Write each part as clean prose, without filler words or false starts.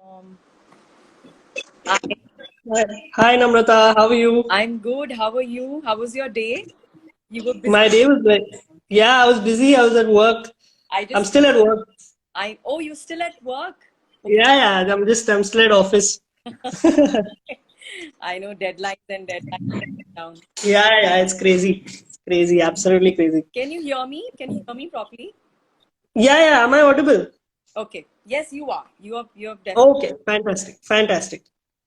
Um, Hi, Hi, Namrata. How are you? I'm good. How are you? How was your day? You were busy. My day was great. Yeah, I was busy. I was at work. I I'm just, still at work. oh, you're still at work? Okay. Yeah. I'm still at office. I know deadlines and deadlines down. Yeah. It's crazy. It's crazy. Absolutely crazy. Can you hear me? Can you hear me properly? Yeah. Am I audible? Okay. Yes, you are. You are definitely Okay. Fantastic.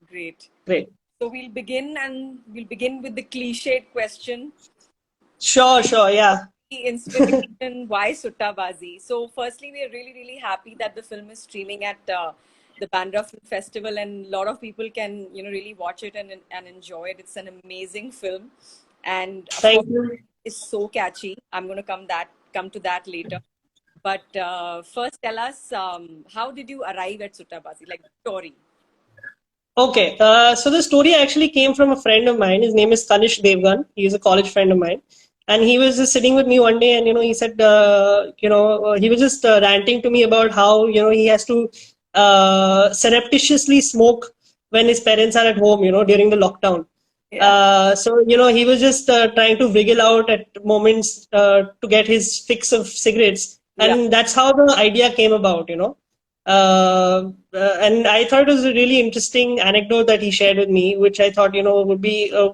great. Great. So we'll begin with the cliched question. Sure. Yeah. The inspiration, why Suttabazi? So, firstly, we are really, really happy that the film is streaming at the Bandra Film Festival, and a lot of people can, really watch it and enjoy it. It's an amazing film, and of course, Thank you. it's so catchy. I'm going to come to that later. But first, tell us how did you arrive at Suttabazi? Like the story. Okay. So the story actually came from a friend of mine. His name is Kanish Devgan. He's a college friend of mine. And he was just sitting with me one day and, he said, he was just ranting to me about how, he has to surreptitiously smoke when his parents are at home, during the lockdown. Yeah, He was just trying to wriggle out at moments to get his fix of cigarettes. yeah, And that's how the idea came about. And I thought it was a really interesting anecdote that he shared with me, which I thought, would be a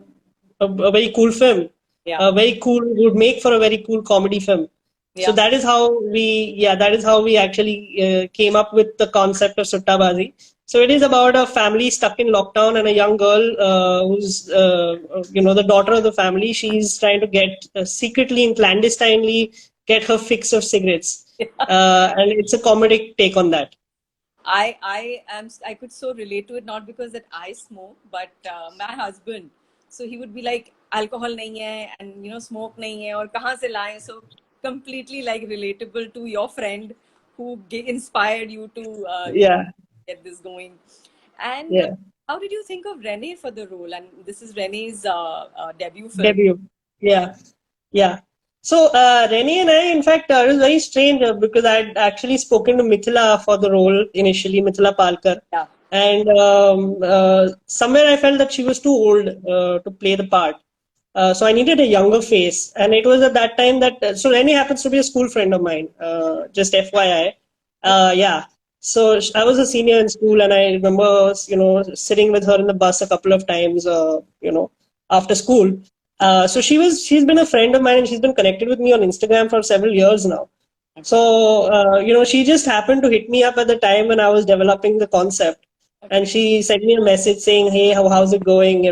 very cool film, yeah, a very cool, would make for a very cool comedy film. So yeah. that is how we actually came up with the concept of Suttabazi. So it is about a family stuck in lockdown and a young girl who's, the daughter of the family. She's trying to get secretly and clandestinely get her fix of cigarettes. And it's a comedic take on that. I could so relate to it, not because that I smoke, but my husband. So he would be like, alcohol nahi hai, and smoke nahi hai, और कहाँ से लाएं? So completely like relatable to your friend who inspired you to Yeah, get this going. And yeah. how did you think of Renee for the role? And this is Renee's debut film. Debut. Yeah, yeah. So Rennie and I, in fact, it was very strange because I'd actually spoken to Mithila for the role initially, Mithila Palkar, Yeah, and somewhere I felt that she was too old to play the part. So I needed a younger face, and it was at that time that so Rennie happens to be a school friend of mine. Just FYI, yeah. So I was a senior in school, and I remember, sitting with her in the bus a couple of times, after school. So she's been a friend of mine, and she's been connected with me on Instagram for several years now. okay, So she just happened to hit me up at the time when I was developing the concept, and okay, she sent me a message saying, "Hey, how's it going?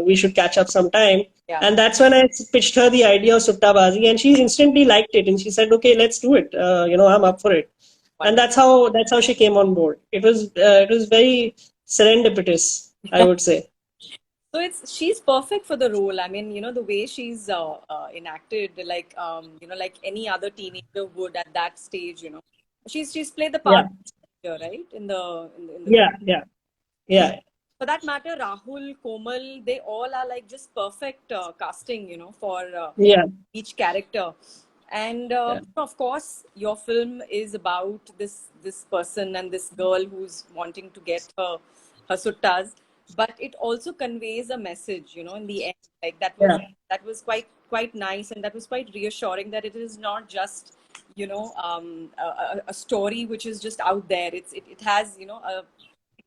We should catch up sometime." yeah. And that's when I pitched her the idea of Suttabazi, and she instantly liked it, and she said, "Okay, let's do it. I'm up for it." And Wonderful. that's how she came on board. It was very serendipitous, I would say. So she's perfect for the role. I mean, the way she's enacted, like like any other teenager would at that stage. She's played the part Yeah, of teenager, right? In the film. yeah, yeah, yeah, For that matter, Rahul, Komal, they all are like just perfect casting. For yeah, each character. And yeah, of course, your film is about this person and this girl who's wanting to get her suttas, but it also conveys a message, in the end. Like yeah. that was quite nice, and that was quite reassuring that it is not just a story which is just out there. It has it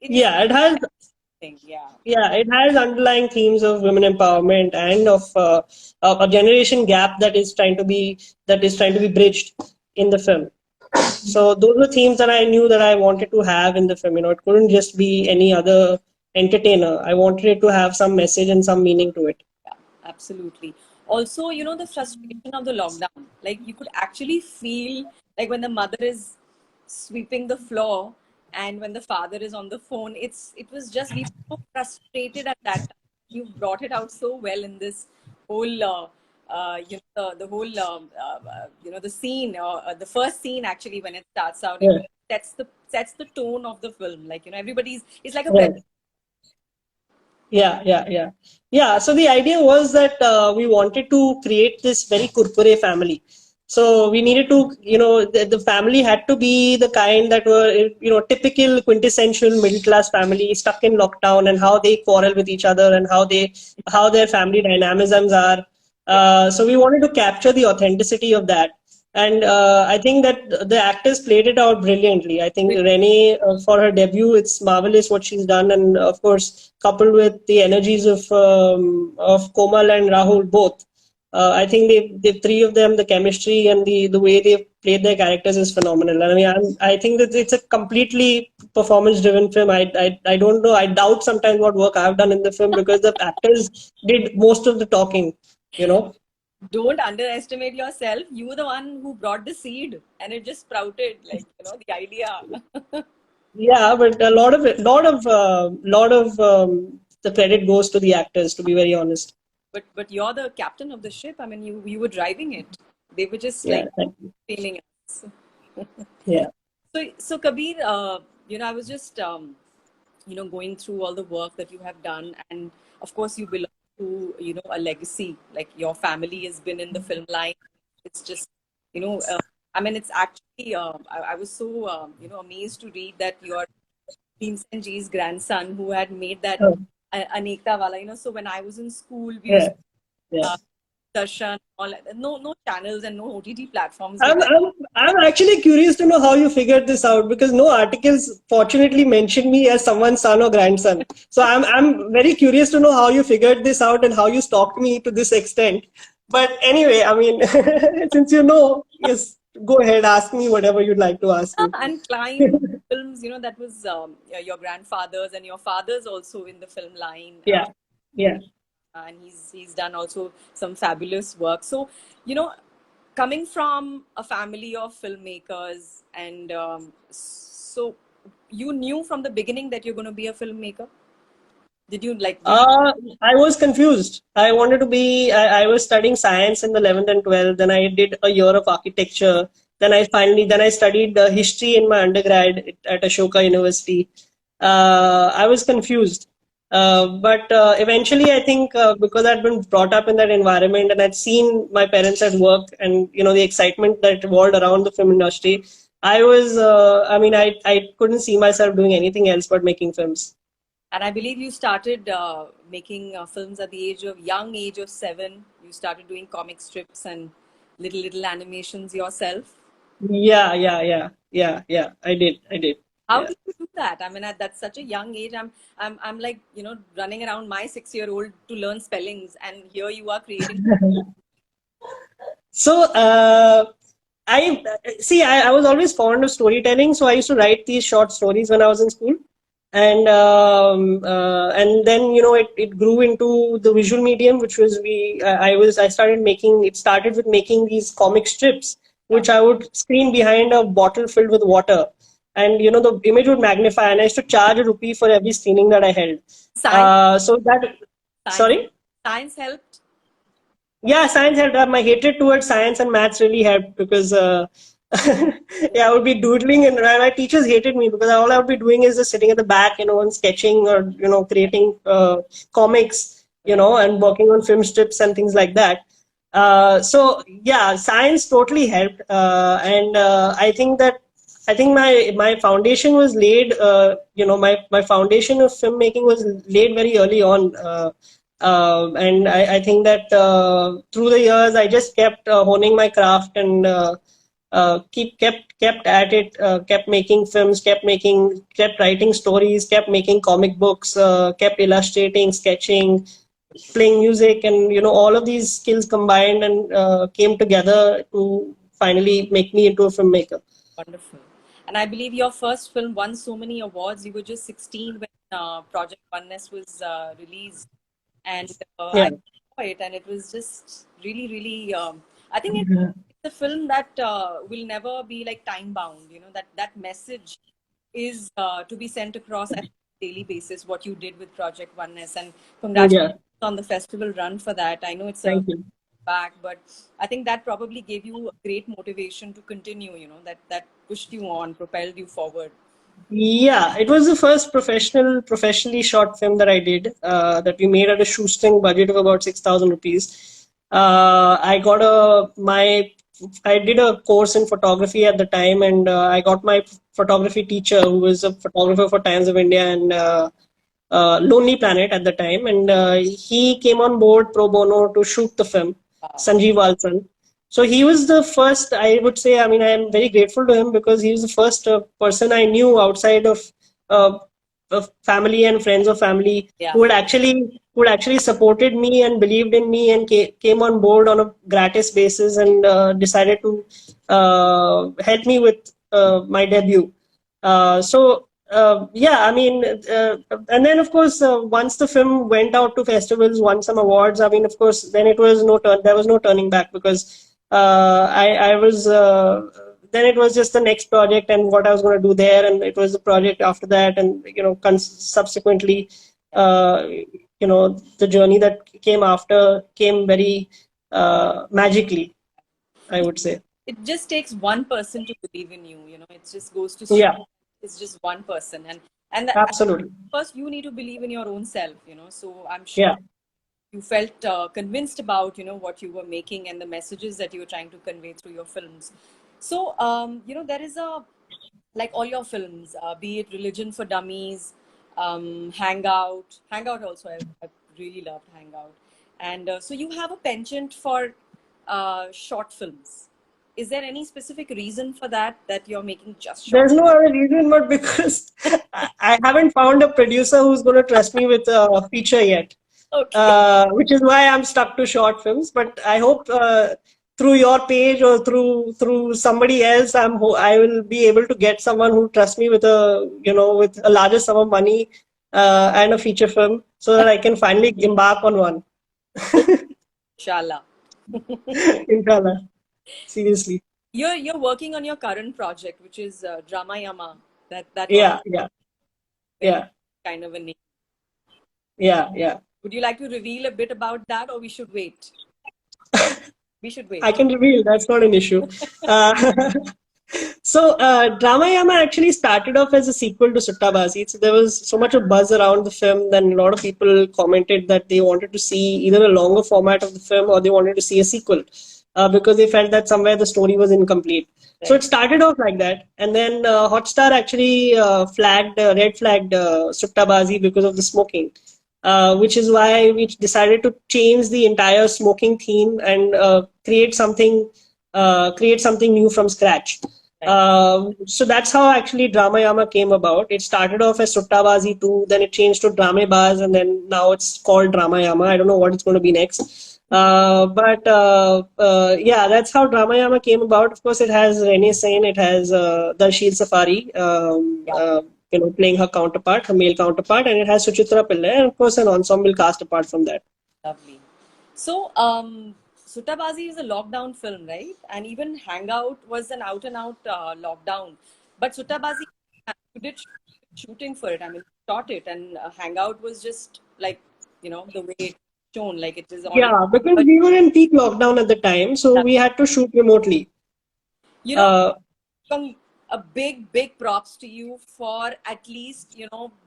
is Yeah, it has something, yeah. Yeah, it has underlying themes of women empowerment and of a generation gap that is trying to be bridged in the film. So those were themes that I knew that I wanted to have in the film. It couldn't just be any other entertainer. I wanted it to have some message and some meaning to it. Yeah, absolutely. Also, the frustration of the lockdown. Like you could actually feel like when the mother is sweeping the floor and when the father is on the phone, it was just we were so frustrated at that time. You brought it out so well in this whole the whole the scene or the first scene actually when it starts out, it Yeah, sets the tone of the film. Like everybody's it's like a yeah, weapon. yeah. So the idea was that we wanted to create this very kurkure family. So we needed to, the family had to be the kind that were, typical quintessential middle class family stuck in lockdown, and how they quarrel with each other, and how their family dynamisms are. So we wanted to capture the authenticity of that. And I think that the actors played it out brilliantly. I think Renee, for her debut, it's marvelous what she's done, and of course, coupled with the energies of Komal and Rahul both. I think they three of them, the chemistry and the way they played their characters is phenomenal. And I mean, I think that it's a completely performance-driven film. I don't know. I doubt sometimes what work I've done in the film, because the actors did most of the talking. You know. Don't underestimate yourself. You were the one who brought the seed, and it just sprouted, like, the idea. Yeah, but a lot of the credit goes to the actors, to be very honest. But you're the captain of the ship. I mean, you were driving it. They were just Yeah, like feeling us. yeah. So Kabir, I was just going through all the work that you have done, and of course you belong to a legacy. Like, your family has been in the film line. It's just I mean, it's actually I was so amazed to read that your Bhimsen Ji's grandson, who had made that Oh, Anekta Wala. So when I was in school, we used yeah, yeah. to Darshan, all no channels and no OTT platforms were I'm, there. I'm, I'm actually curious to know how you figured this out, because no articles fortunately mentioned me as someone's son or grandson. So I'm very curious to know how you figured this out and how you stalked me to this extent. But anyway, I mean, since you know, yes, go ahead, ask me whatever you'd like to ask me. And Climb films, that was your grandfather's, and your father's also in the film line. Yeah, yeah. And he's done also some fabulous work. So, coming from a family of filmmakers, and so you knew from the beginning that you're going to be a filmmaker? Did you like? I was confused. I was studying science in the 11th and 12th. Then I did a year of architecture. Then I studied history in my undergrad at Ashoka University. I was confused. But eventually, I think because I'd been brought up in that environment, and I'd seen my parents at work, and the excitement that revolved around the film industry, I couldn't see myself doing anything else but making films. And I believe you started making films at the young age of 7. You started doing comic strips and little animations yourself. Yeah. I did. How Yeah. did you do that? I mean, at such a young age, I'm like, running around my 6-year-old to learn spellings, and here you are creating. So, I was always fond of storytelling, so I used to write these short stories when I was in school. And then it grew into the visual medium, which was it started with making these comic strips, which I would screen behind a bottle filled with water, and the image would magnify, and I used to charge a rupee for every screening that I held. Science, So that science, Sorry. science helped. Yeah, science helped. My hatred towards science and maths really helped, because yeah, I would be doodling, and my teachers hated me because all I would be doing is just sitting at the back, and sketching, or creating comics, and working on film strips and things like that. So yeah, science totally helped, and I think my foundation was laid. My foundation of filmmaking was laid very early on. And I think that through the years, I just kept honing my craft, and kept at it, kept making films, kept writing stories, kept making comic books, kept illustrating, sketching, playing music, and all of these skills combined and came together to finally make me into a filmmaker. Wonderful. And I believe your first film won so many awards. You were just 16 when Project Oneness was released. And Yeah. I saw it, and it was just really, really. I think it's a film that will never be like time bound. That message is to be sent across at a daily basis. What you did with Project Oneness, and congratulations on the festival run for that. I know it's Thank you. back, but I think that probably gave you a great motivation to continue. That pushed you on, propelled you forward. Yeah, it was the first professionally shot film that I did, that we made at a shoestring budget of about 6,000 rupees. I got my I did a course in photography at the time, and I got my photography teacher, who was a photographer for Times of India and Lonely Planet at the time, and he came on board pro bono to shoot the film, Wow. Sanjeev Walsan. So he was the first, I would say, I mean, I am very grateful to him because he was the first person I knew outside of family and friends of family Yeah. who had actually supported me and believed in me and came on board on a gratis basis and decided to help me with my debut. Yeah, I mean, and then of course, once the film went out to festivals, won some awards. I mean, of course, then it was there was no turning back because I was then it was just the next project and what I was going to do there, and it was the project after that, and subsequently, the journey that came after came very magically, I would say. It just takes one person to believe in you. It just goes to Yeah, it's just one person, and absolutely. first you need to believe in your own self. So I'm sure Yeah. you felt convinced about what you were making and the messages that you were trying to convey through your films. So there is like all your films, be it Religion for Dummies, Hangout also, I really loved Hangout, and so you have a penchant for short films. Is there any specific reason for that you're making just short? There's no other reason but because I haven't found a producer who's going to trust me with a feature yet. Okay. Which is why I'm stuck to short films. But I hope through your page or through somebody else, I will be able to get someone who trusts me with a larger sum of money and a feature film, so that I can finally embark on one. Inshallah. Inshallah. Seriously. You're working on your current project, which is Drama Yama. That Yeah, was yeah, kind of a name. yeah. Would you like to reveal a bit about that, or we should wait? We should wait. I can reveal, that's not an issue. So, Drama Yama actually started off as a sequel to Suttabazi. So there was so much of buzz around the film, then a lot of people commented that they wanted to see either a longer format of the film or they wanted to see a sequel because they felt that somewhere the story was incomplete. So it started off like that, and then Hotstar actually red flagged Suttabazi because of the smoking. Which is why we decided to change the entire smoking theme and create something new from scratch. So that's how actually Drama Yama came about. It started off as Suttabazi 2, then it changed to Dramebaz, and then now it's called Drama Yama. I don't know what it's going to be next. But yeah, that's how Drama Yama came about. Of course, it has Renee Sain, it has Darshil Safari, playing her counterpart, her male counterpart, and it has Suchitra Pillai, and of course an ensemble cast apart from that. Lovely. So, Suttabazi is a lockdown film, right? And even Hangout was an out-and-out lockdown. But Suttabazi, you did shooting for it. I mean, shot it, and Hangout was just like, the way it's shown, like it is on. Yeah, because we were in peak lockdown at the time, so we had to shoot remotely. A big props to you for at least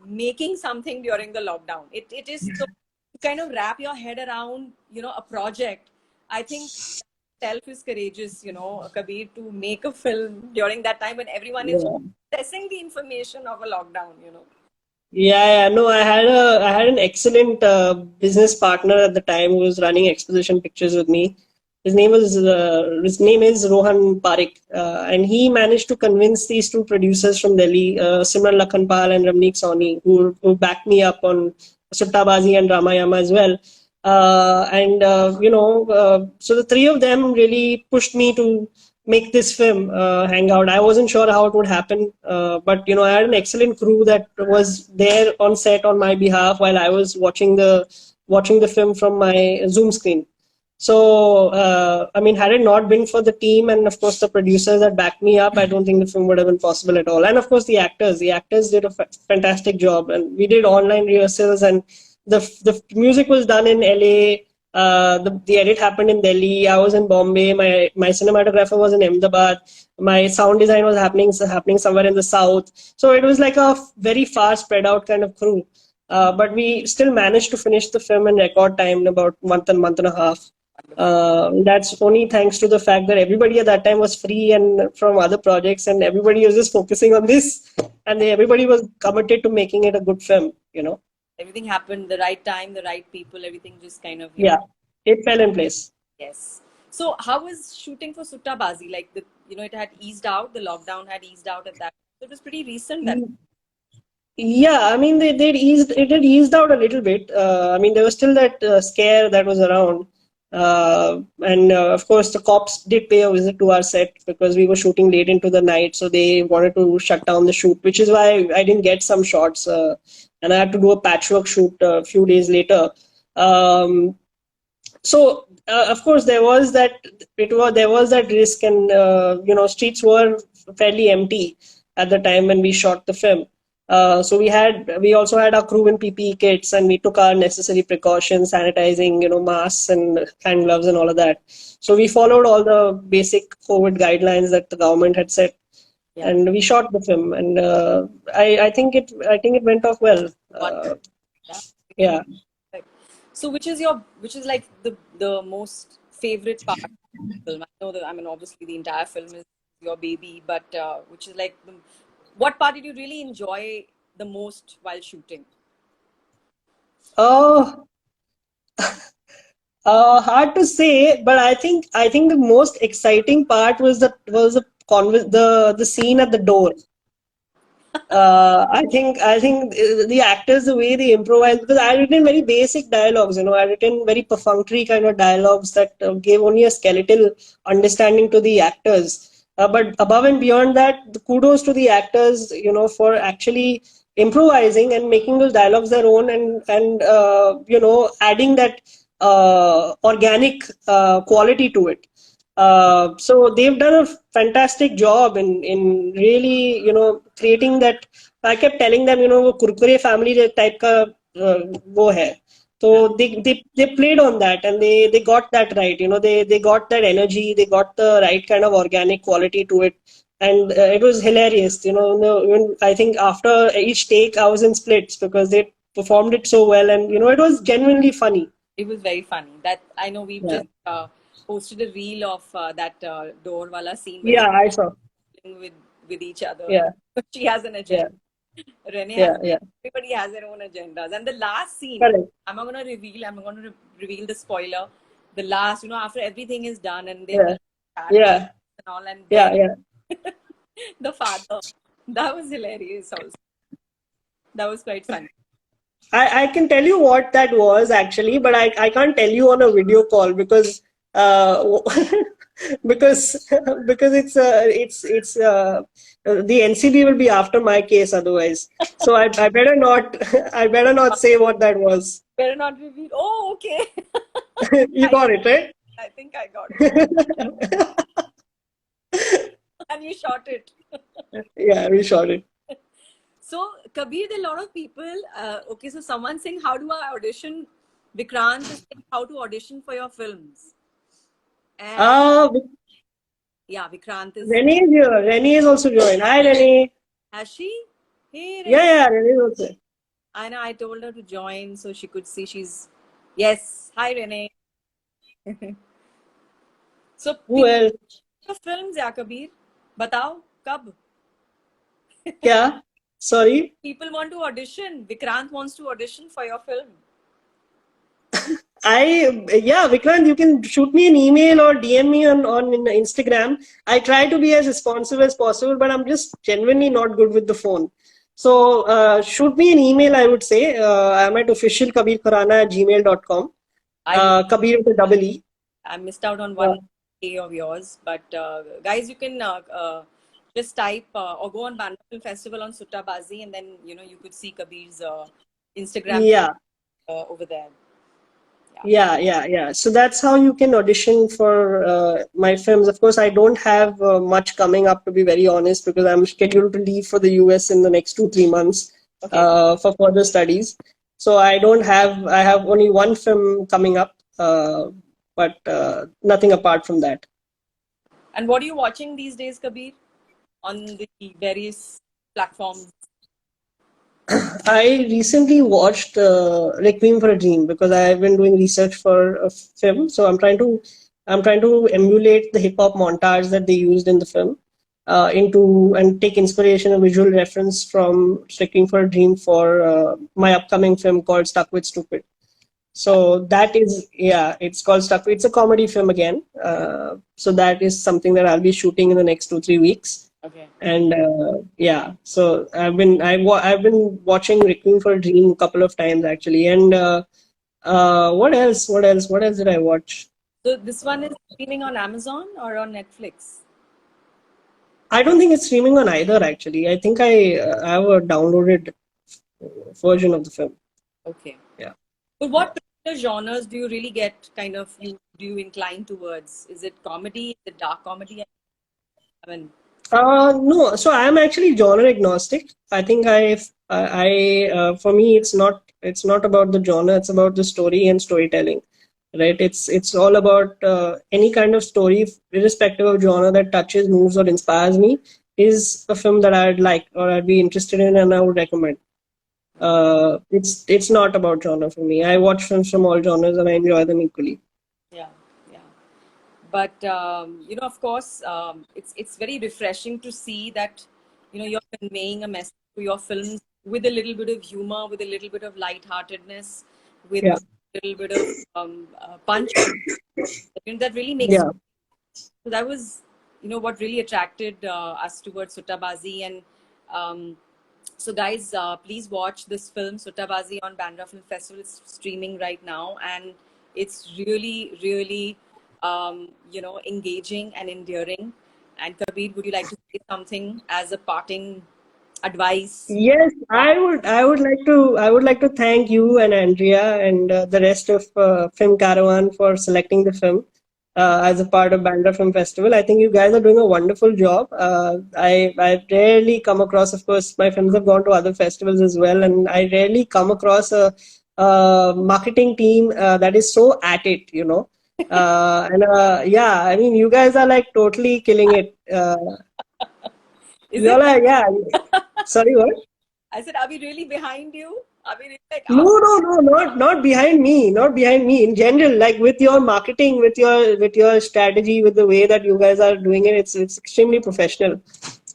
making something during the lockdown. It is so to kind of wrap your head around a project. I think self is courageous, Kabir, to make a film during that time when everyone is processing the information of a lockdown. Yeah, no, I had an excellent business partner at the time who was running Exposition Pictures with me. His name is Rohan Parekh, and he managed to convince these two producers from Delhi, Simran Lakhanpal and Ramneek Sawhney, who backed me up on Suttabazi and Drama Yama as well. So the three of them really pushed me to make this film, Hangout. I wasn't sure how it would happen, but I had an excellent crew that was there on set on my behalf while I was watching the film from my Zoom screen. So, I mean, had it not been for the team and of course the producers that backed me up, I don't think the film would have been possible at all. And of course the actors did a fantastic job, and we did online rehearsals, and the music was done in LA. The edit happened in Delhi. I was in Bombay. My cinematographer was in Ahmedabad. My sound design was happening somewhere in the south. So it was like a very far spread out kind of crew. But we still managed to finish the film in record time in about month and a half. That's only thanks to the fact that everybody at that time was free and from other projects, and everybody was just focusing on this, and everybody was committed to making it a good film. Everything happened, the right time, the right people, everything just kind of, Yeah, it fell in place. yes. So how was shooting for Sutta Bazi? Like it had eased out, the lockdown had eased out at that. So it was pretty recent then. Yeah, I mean it had eased out a little bit. I mean there was still that scare that was around, and of course the cops did pay a visit to our set because we were shooting late into the night, so they wanted to shut down the shoot, which is why I didn't get some shots, and I had to do a patchwork shoot a few days later. Um, so of course there was that risk, and streets were fairly empty at the time when we shot the film. So we also had our crew in PPE kits, and we took our necessary precautions, sanitizing, masks and hand gloves and all of that. So we followed all the basic COVID guidelines that the government had set, Yeah. and we shot the film, and I think it went off well. Yeah. Yeah. So which is like the most favorite part of the film? I know that, I mean, obviously the entire film is your baby, but which is like what part did you really enjoy the most while shooting? Oh, hard to say, but I think the most exciting part was the scene at the door. I think the actors, the way they improvise, because I had written very basic dialogues. I had written very perfunctory kind of dialogues that gave only a skeletal understanding to the actors. But above and beyond that, the kudos to the actors, for actually improvising and making those dialogues their own, and adding that organic quality to it. So they've done a fantastic job in really, creating that. I kept telling them, वो Kurkure family type का वो है. So they played on that, and they got that right. They got that energy, they got the right kind of organic quality to it, and it was hilarious. When I think after each take I was in splits because they performed it so well, and it was genuinely funny. It was very funny. That I know we've Yeah, just posted a reel of that door wala scene where yeah, I saw. they're with each other. Yeah, She has an yeah, agenda. Rene has. yeah, yeah. Everybody has their own agendas. And the last scene, Correct. I'm not going to reveal. I'm not going to reveal the spoiler. The last, after everything is done and they've Yeah, done chat yeah, and all, and yeah, then yeah. the father. That was hilarious. Also, that was quite funny. I can tell you what that was actually, but I can't tell you on a video call because uh, because because the NCB will be after my case otherwise. So I better not I better not say what that was. Better not reveal. Oh, okay. You got it, right? I think I got it. And you shot it. Yeah, we shot it. So, Kabir, there are a lot of people. Okay, so someone saying, how do I audition? Vikrant is saying, how to audition for your films. And Uh, yeah, Vikrant is. Renee is here. Renee is also joined. Hi, Renee. Has she? Hey, Yeah, Renee. yeah, Renee is also. I know, I told her to join so she could see she's. Yes. Hi, Renee. So, Who else? your films, yeah, Kabir. Batao, kab? Yeah. Sorry. People want to audition. Vikrant wants to audition for your film. Yeah, Vikrant, you can shoot me an email or DM me on Instagram. I try to be as responsive as possible, but I'm just genuinely not good with the phone. So shoot me an email, I would say. I'm at officialkabirkhurana@gmail.com. Kabir with a double E. I missed out on one day of yours, but guys, you can just type or go on Bandra Film Festival on Sutta Bazi, and then you could see Kabir's Instagram Yeah. over there. Yeah. So that's how you can audition for my films. Of course, I don't have much coming up, to be very honest, because I'm scheduled to leave for the US in the next 2-3 months for further studies. So I have only one film coming up, but nothing apart from that. And what are you watching these days, Kabir, on the various platforms? I recently watched Requiem for a Dream because I've been doing research for a film. So I'm trying to emulate the hip hop montage that they used in the film into and take inspiration and visual reference from Requiem for a Dream for my upcoming film called Stuck with Stupid. So that is, yeah, it's called Stuck. It's a comedy film again. So that is something that I'll be shooting in the next 2-3 weeks. Okay. And yeah, so I've been watching Requiem for a Dream a couple of times actually. And what else? What else? What else did I watch? So this one is streaming on Amazon or on Netflix? I don't think it's streaming on either actually. I think I have a downloaded version of the film. Okay. Yeah. But what particular genres do you really get kind of do you incline towards? Is it comedy? Is it dark comedy? I mean, No, so I'm actually genre agnostic. I think for me it's not about the genre, it's about the story and storytelling, right? It's all about any kind of story, irrespective of genre, that touches, moves, or inspires me is a film that I'd like or I'd be interested in and I would recommend. It's not about genre for me. I watch films from all genres and I enjoy them equally. yeah, yeah. But of course, it's very refreshing to see that you're conveying a message to your films with a little bit of humor, with a little bit of lightheartedness, with Yeah, a little bit of punch. That really makes. yeah. So that was, what really attracted us towards Sutabazi. And so, guys, please watch this film, Sutabazi, on Bandra Film Festival. It's streaming right now, and it's really, really, engaging and endearing. And Kabir, would you like to say something as a parting advice? Yes, I would like to thank you and Andrea and the rest of Film Caravan for selecting the film as a part of Bandra Film Festival. I think you guys are doing a wonderful job. I rarely come across, of course, my films have gone to other festivals as well, and I rarely come across a marketing team that is so at it, and yeah, I mean, you guys are like totally killing it. Is You it? all are, yeah. Sorry, what? I said, are we really behind you? Are we really like No, out? no, no, not behind me, not behind me. In general, like with your marketing, with your strategy, with the way that you guys are doing it, it's extremely professional.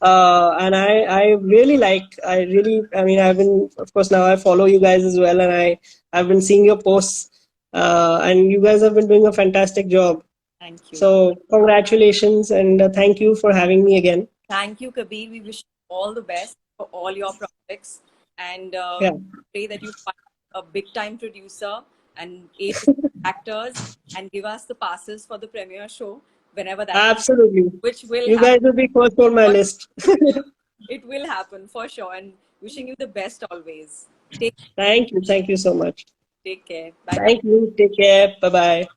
And I really I mean, I've been, of course, now I follow you guys as well, and I've been seeing your posts, and you guys have been doing a fantastic job. Thank you. So congratulations, and thank you for having me again. Thank you, Kabir. We wish you all the best for all your projects, and Yeah, pray that you find a big time producer and eight actors and give us the passes for the premiere show whenever that happens, absolutely. which will You happen. guys will be first on my list. It will happen for sure. And wishing you the best always. Take Thank you so much. take care. Bye bye. Thank you. Take care. Bye bye.